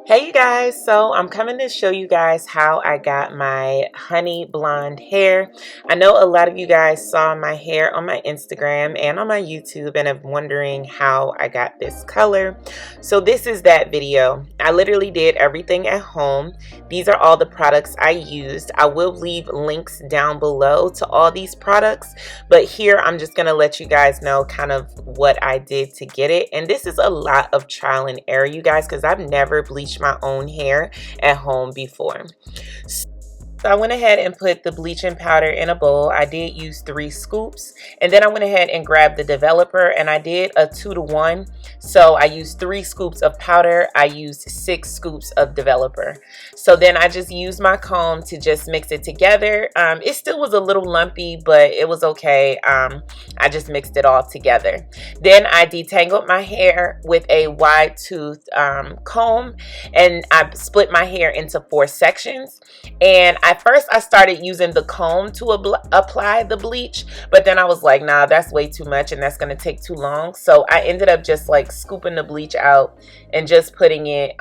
Hey you guys, so I'm coming to show you guys how I got my honey blonde hair. I know a lot of you guys saw my hair on my Instagram and on my YouTube and are wondering how I got this color. So this is that video. I literally did everything at home. These are all the products I used. I will leave links down below to all these products, but here I'm just going to let you guys know kind of what I did to get it. And this is a lot of trial and error, you guys, because I've never bleached my own hair at home before. So I went ahead and put the bleaching powder in a bowl. I did use 3 scoops, and then I went ahead and grabbed the developer, and I did a 2-to-1. So I used 3 scoops of powder. I used 6 scoops of developer. So then I just used my comb to just mix it together. It still was a little lumpy, but it was okay. I just mixed it all together. Then I detangled my hair with a wide tooth comb, and I split my hair into 4 sections. And at first I started using the comb to apply the bleach, but then I was like, nah, that's way too much and that's gonna take too long. So I ended up just like scooping the bleach out and just putting it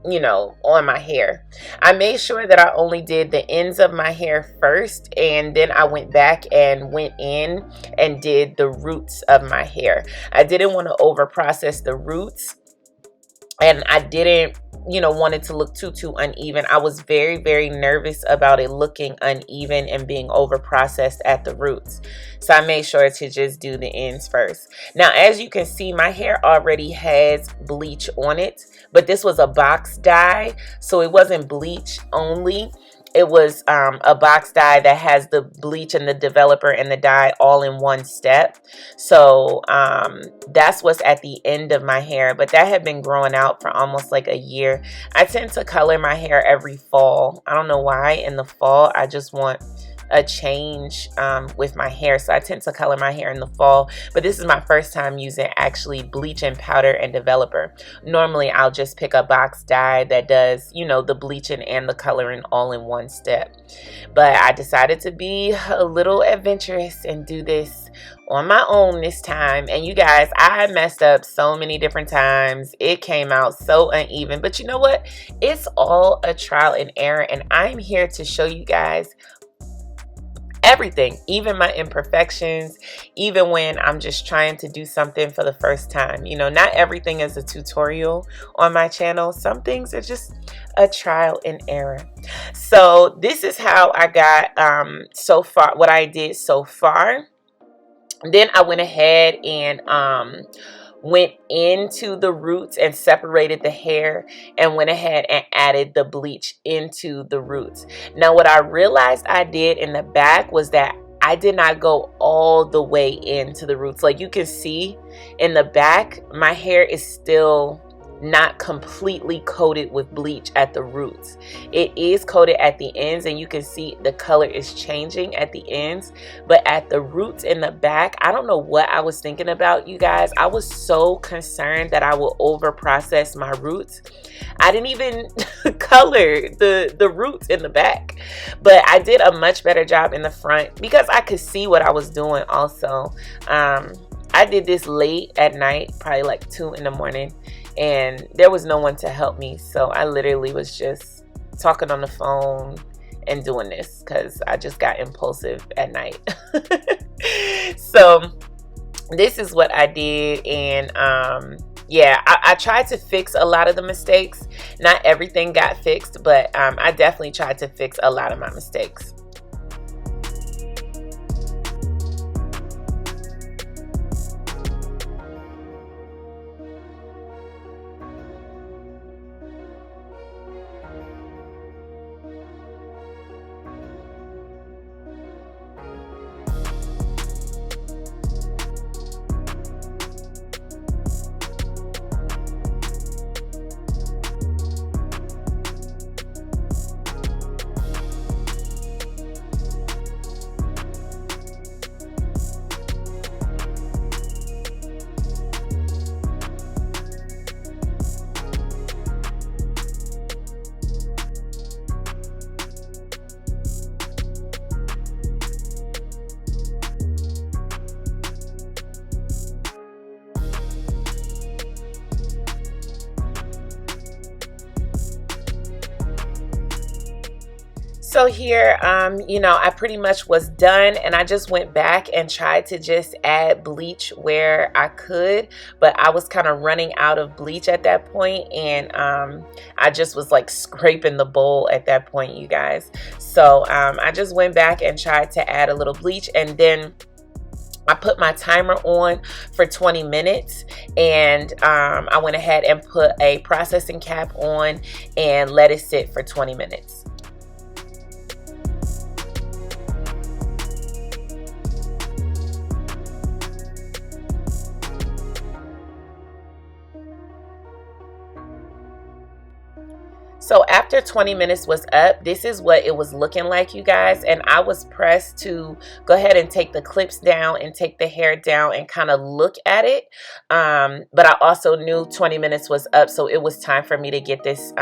you know, on my hair. I made sure that I only did the ends of my hair first, and then I went back and went in and did the roots of my hair. I didn't want to over process the roots, and I didn't, you know, want it to look too uneven. I was very nervous about it looking uneven and being over processed at the roots. So I made sure to just do the ends first. Now, as you can see, my hair already has bleach on it, but this was a box dye, so it wasn't bleach only. It was a box dye that has the bleach and the developer and the dye all in one step. So that's what's at the end of my hair. But that had been growing out for almost like a year. I tend to color my hair every fall. I don't know why. In the fall, I just want a change with my hair, so I tend to color my hair in the fall. But this is my first time using actually bleaching powder and developer. Normally I'll just pick a box dye that does, you know, the bleaching and the coloring all in one step, but I decided to be a little adventurous and do this on my own this time. And you guys, I messed up so many different times. It came out so uneven, but you know what, it's all a trial and error, and I'm here to show you guys everything, even my imperfections, even when I'm just trying to do something for the first time. You know, not everything is a tutorial on my channel. Some things are just a trial and error. So this is how I got so far, what I did so far. Then I went ahead and went into the roots and separated the hair and went ahead and added the bleach into the roots. Now, what I realized I did in the back was that I did not go all the way into the roots. Like you can see in the back, my hair is still not completely coated with bleach at the roots. It is coated at the ends, and you can see the color is changing at the ends, but at the roots in the back, I don't know what I was thinking about, you guys. I was so concerned that I will over process my roots. I didn't even color the roots in the back, but I did a much better job in the front because I could see what I was doing also. I did this late at night, probably like 2 in the morning, and there was no one to help me. So I literally was just talking on the phone and doing this because I just got impulsive at night. So this is what I did. And yeah, I tried to fix a lot of the mistakes. Not everything got fixed, but I definitely tried to fix a lot of my mistakes. So here, you know, I pretty much was done, and I just went back and tried to just add bleach where I could, but I was kind of running out of bleach at that point, and I just was like scraping the bowl at that point, you guys. So I just went back and tried to add a little bleach, and then I put my timer on for 20 minutes, and I went ahead and put a processing cap on and let it sit for 20 minutes. So after 20 minutes was up, this is what it was looking like, you guys. And I was pressed to go ahead and take the clips down and take the hair down and kind of look at it. But I also knew 20 minutes was up, so it was time for me to get this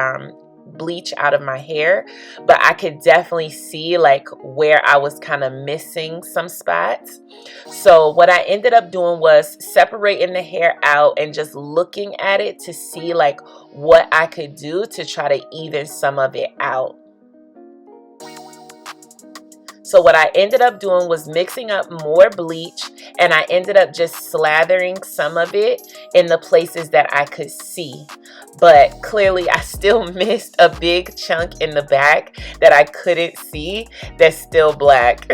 bleach out of my hair. But I could definitely see like where I was kind of missing some spots. So what I ended up doing was separating the hair out and just looking at it to see like what I could do to try to even some of it out. So what I ended up doing was mixing up more bleach, and I ended up just slathering some of it in the places that I could see. But clearly I still missed a big chunk in the back that I couldn't see that's still black.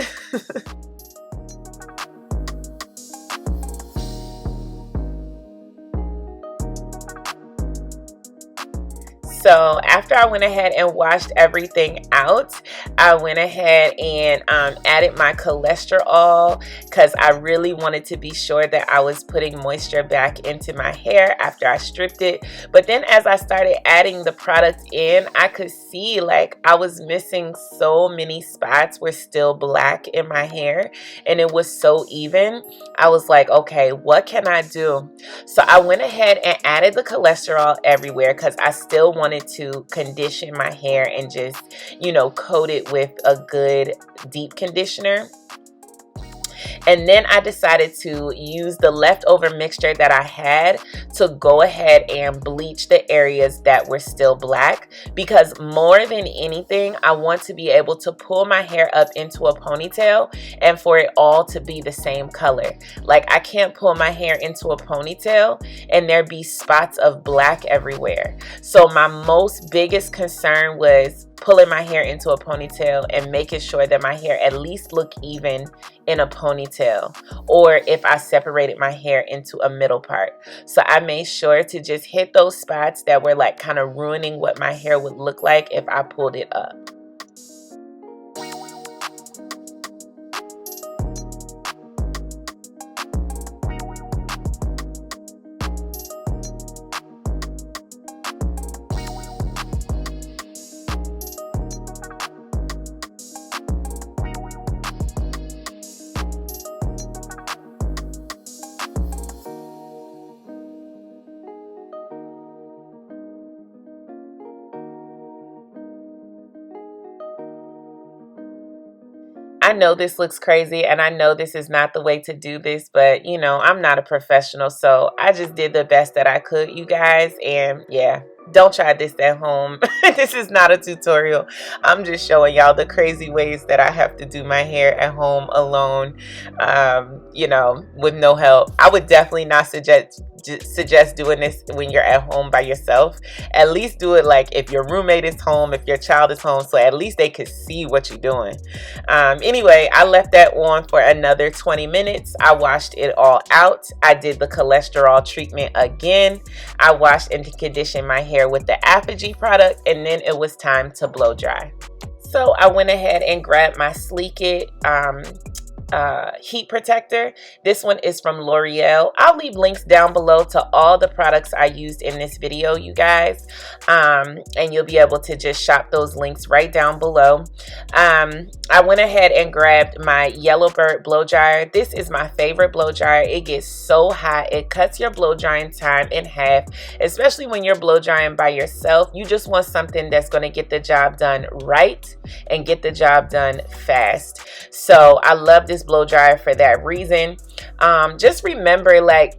So after I went ahead and washed everything out, I went ahead and added my cholesterol because I really wanted to be sure that I was putting moisture back into my hair after I stripped it. But then as I started adding the product in, I could see like I was missing so many spots were still black in my hair, and it was so even. I was like, okay, what can I do? So I went ahead and added the cholesterol everywhere because I still wanted to condition my hair and just, you know, coat it with a good deep conditioner. And then I decided to use the leftover mixture that I had to go ahead and bleach the areas that were still black, because more than anything, I want to be able to pull my hair up into a ponytail and for it all to be the same color. Like I can't pull my hair into a ponytail and there be spots of black everywhere. So my most biggest concern was pulling my hair into a ponytail and making sure that my hair at least look even in a ponytail, or if I separated my hair into a middle part. So I made sure to just hit those spots that were like kind of ruining what my hair would look like if I pulled it up. I know this looks crazy, and I know this is not the way to do this, but you know, I'm not a professional, so I just did the best that I could, you guys. And yeah, don't try this at home. This is not a tutorial. I'm just showing y'all the crazy ways that I have to do my hair at home alone, you know, with no help. I would definitely not suggest doing this when you're at home by yourself. At least do it like if your roommate is home, if your child is home, so at least they could see what you're doing. Anyway, I left that on for another 20 minutes. I washed it all out. I did the cholesterol treatment again. I washed and conditioned my hair with the Apogee product, and then it was time to blow dry. So I went ahead and grabbed my Sleek It heat protector. This one is from L'Oreal. I'll leave links down below to all the products I used in this video, you guys, and you'll be able to just shop those links right down below. I went ahead and grabbed my Yellowbird blow dryer. This is my favorite blow dryer. It gets so hot, it cuts your blow drying time in half, especially when you're blow drying by yourself. You just want something that's going to get the job done right and get the job done fast. So I love this blow dryer for that reason. Just remember, like,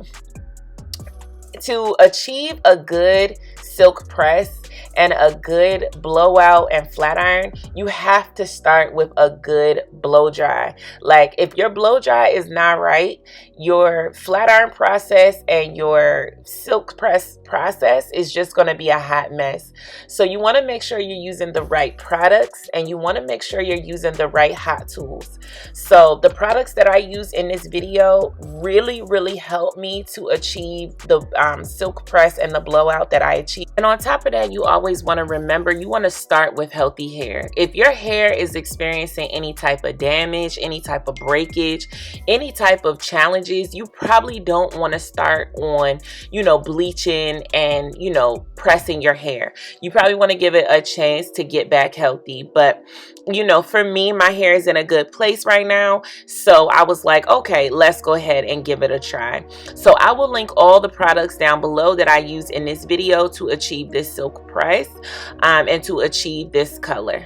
to achieve a good silk press, and a good blowout and flat iron, you have to start with a good blow dry. Like if your blow dry is not right, your flat iron process and your silk press process is just going to be a hot mess. So you want to make sure you're using the right products, and you want to make sure you're using the right hot tools. So the products that I use in this video really help me to achieve the silk press and the blowout that I achieved. And on top of that, you always want to remember, you want to start with healthy hair. If your hair is experiencing any type of damage, any type of breakage, any type of challenges, you probably don't want to start on, you know, bleaching and, you know, pressing your hair. You probably want to give it a chance to get back healthy. But, you know, for me, my hair is in a good place right now. So I was like, okay, let's go ahead and give it a try. So I will link all the products down below that I use in this video to achieve this silk press and to achieve this color.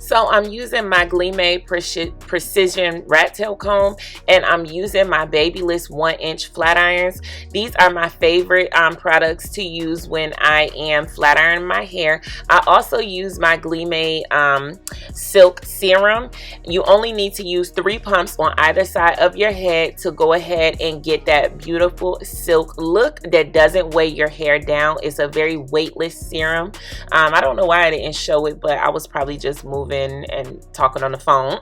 So I'm using my GLEEmade Precision Rattail comb, and I'm using my Babyless 1-inch flat irons. These are my favorite products to use when I am flat ironing my hair. I also use my GLEEmade Silk Serum. You only need to use 3 pumps on either side of your head to go ahead and get that beautiful silk look that doesn't weigh your hair down. It's a very weightless serum. I don't know why I didn't show it, but I was probably just moving and talking on the phone.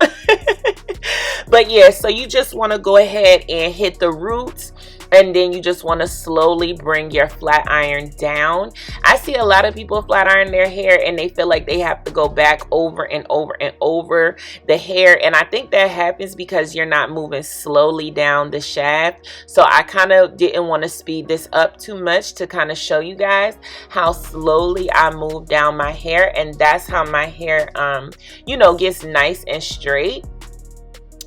But yeah, so you just want to go ahead and hit the roots, and then you just want to slowly bring your flat iron down. I see a lot of people flat iron their hair and they feel like they have to go back over and over the hair, and I think that happens because you're not moving slowly down the shaft. So I kind of didn't want to speed this up too much to kind of show you guys how slowly I move down my hair, and that's how my hair you know, gets nice and straight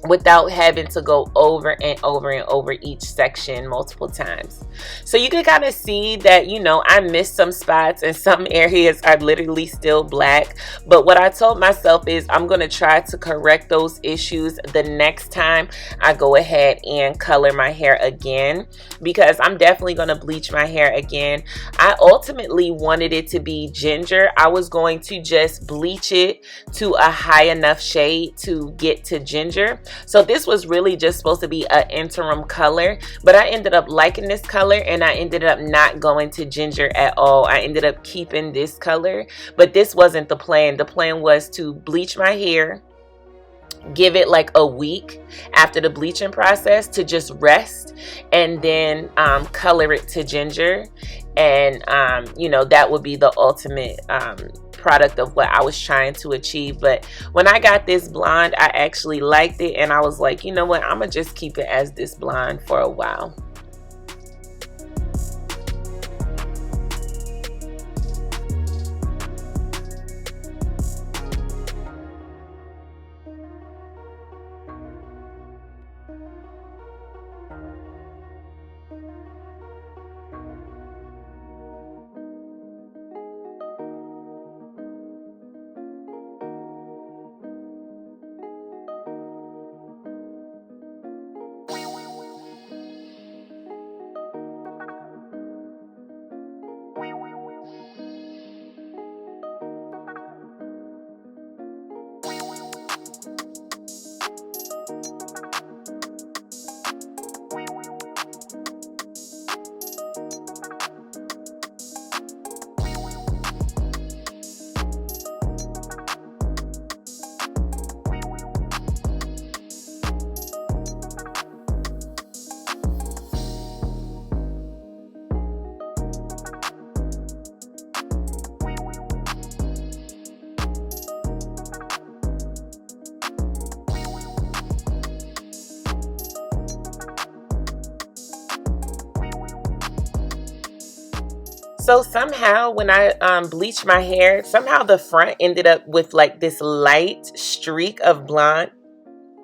without having to go over and over each section multiple times. So you can kind of see that, you know, I missed some spots and some areas are literally still black. But what I told myself is I'm going to try to correct those issues the next time I go ahead and color my hair again, because I'm definitely going to bleach my hair again. I ultimately wanted it to be ginger. I was going to just bleach it to a high enough shade to get to ginger. So this was really just supposed to be an interim color, but I ended up liking this color and I ended up not going to ginger at all. I ended up keeping this color, but this wasn't the plan. The plan was to bleach my hair, give it like a week after the bleaching process to just rest, and then color it to ginger. And you know, that would be the ultimate product of what I was trying to achieve. But when I got this blonde, I actually liked it, and I was like, you know what, I'm gonna just keep it as this blonde for a while. So somehow when I bleached my hair, somehow the front ended up with like this light streak of blonde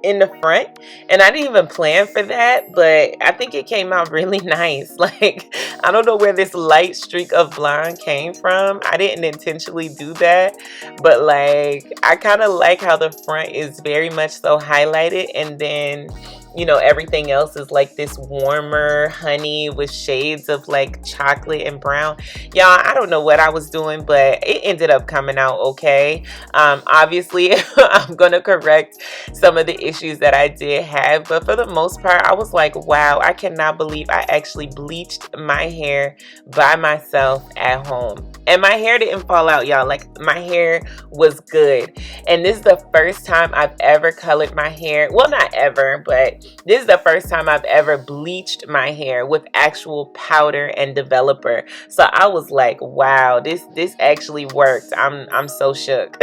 in the front, and I didn't even plan for that, but I think it came out really nice. Like, I don't know where this light streak of blonde came from. I didn't intentionally do that, but like, I kind of like how the front is very much so highlighted, and then, you know, everything else is like this warmer honey with shades of like chocolate and brown. Y'all, I don't know what I was doing, but it ended up coming out okay. Obviously, I'm gonna correct some of the issues that I did have, but for the most part, I was like, wow, I cannot believe I actually bleached my hair by myself at home. And my hair didn't fall out, y'all. Like, my hair was good. And this is the first time I've ever colored my hair. Well, not ever, but this is the first time I've ever bleached my hair with actual powder and developer. So I was like, wow, this actually worked. I'm so shook.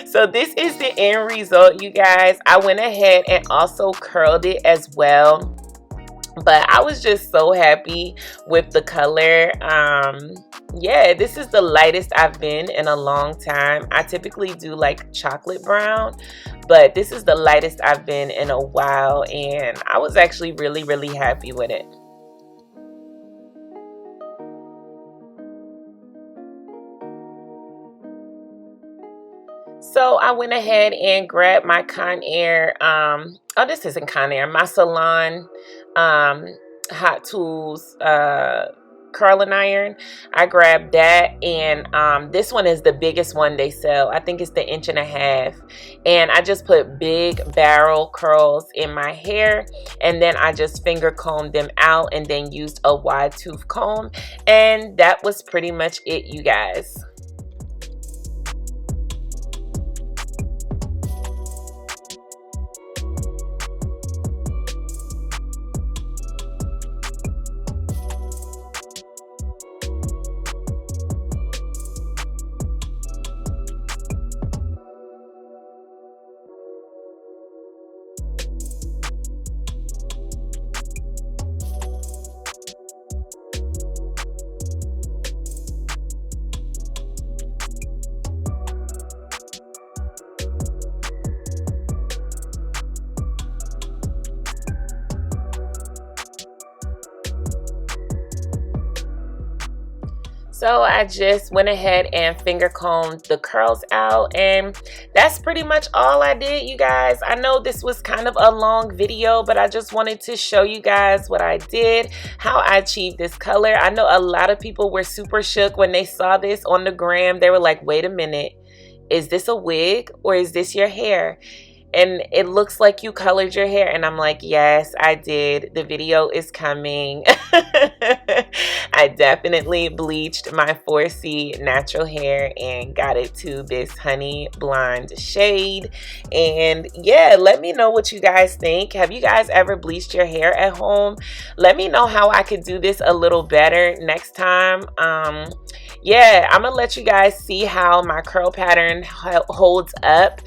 So this is the end result, you guys. I went ahead and also curled it as well, but I was just so happy with the color. Yeah, this is the lightest I've been in a long time. I typically do like chocolate brown, but this is the lightest I've been in a while, and I was actually really happy with it. So I went ahead and grabbed my Conair, oh, this isn't Conair, my Salon Hot Tools curling iron. I grabbed that, and this one is the biggest one they sell. I think it's the 1.5 inch, and I just put big barrel curls in my hair, and then I just finger combed them out and then used a wide tooth comb, and that was pretty much it, you guys. So I just went ahead and finger combed the curls out, and that's pretty much all I did, you guys. I know this was kind of a long video, but I just wanted to show you guys what I did, how I achieved this color. I know a lot of people were super shook when they saw this on the gram. They were like, wait a minute, is this a wig or is this your hair? And it looks like you colored your hair. And I'm like, yes, I did. The video is coming. I definitely bleached my 4C natural hair and got it to this honey blonde shade. And yeah, let me know what you guys think. Have you guys ever bleached your hair at home? Let me know how I could do this a little better next time. Yeah, I'm gonna let you guys see how my curl pattern holds up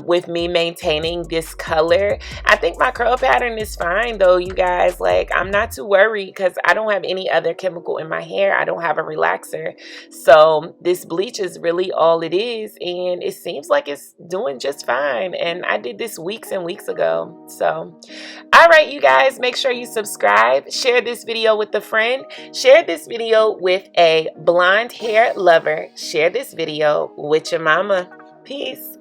with me maintaining this color. I think my curl pattern is fine though, you guys. Like, I'm not too worried because I don't have any other chemical in my hair. I don't have a relaxer. So this bleach is really all it is, and it seems like it's doing just fine. And I did this weeks and weeks ago. So all right, you guys, make sure you subscribe, share this video with a friend, share this video with a blonde hair lover, share this video with your mama. Peace.